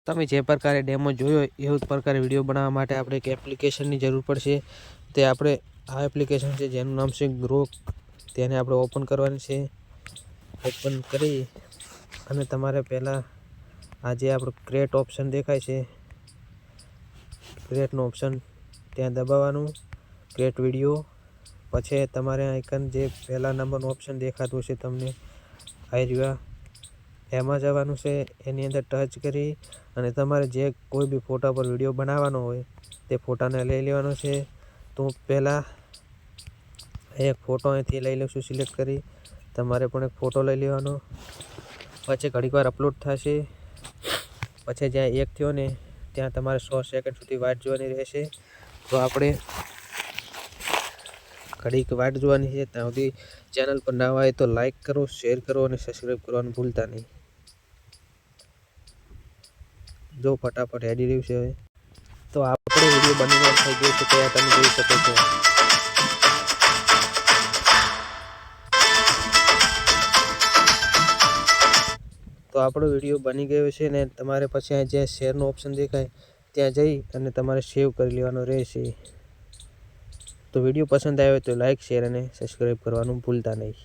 તમે જે પ્રકારે ડેમો જોયો એવું જ પ્રકારે વિડીયો બનાવવા માટે આપણે એક એપ્લિકેશનની જરૂર પડશે. તે આપણે આ એપ્લિકેશન છે જેનું નામ છે ગ્રોક. તેને આપણે ઓપન કરવાની છે. ઓપન કરી અને તમારે પહેલાં આ જે આપણું ક્રિએટ ઓપ્શન દેખાય છે, ક્રિએટનું ઓપ્શન ત્યાં દબાવવાનું, ક્રિએટ વિડીયો. પછી તમારે આઇકન જે પહેલા નંબરનું ઓપ્શન દેખાતું હશે તમને આવી રહ્યા, એમાં જવાનું છે. એની અંદર ટચ કરી અને તમારે જે કોઈ બી ફોટા પર વિડીયો બનાવવાનો હોય તે ફોટાને લઈ લેવાનો છે. તો પહેલાં એક ફોટો અહીંથી લઈ લઈશું સિલેક્ટ કરી. તમારે પણ એક ફોટો લઈ લેવાનો. પછી ઘડીક વાર અપલોડ થશે. પછી જ્યાં એક થયો ને ત્યાં તમારે 100 સેકન્ડ સુધી વાટ જોવાની રહેશે. તો આપણે ઘડીક વાટ જોવાની છે. ત્યાં સુધી ચેનલ પર ના આવે તો લાઈક કરો, શેર કરો અને સબસ્ક્રાઈબ કરવાનું ભૂલતા નહીં. જો ફટાફટ હેડી રહ્યું છે હવે. તો આપણે વિડીયો બનીને થઈ ગયો છે ત્યાં તમે જોઈ શકો છો. તો આપણો વિડીયો બની ગયો છે ને તમારે પછી આ જે શેરનો ઓપ્શન દેખાય ત્યાં જઈ અને તમારે સેવ કરી લેવાનો રહેશે. તો વિડીયો પસંદ આવ્યો તો લાઈક, શેર અને સબસ્ક્રાઈબ કરવાનું ભૂલતા નહીં.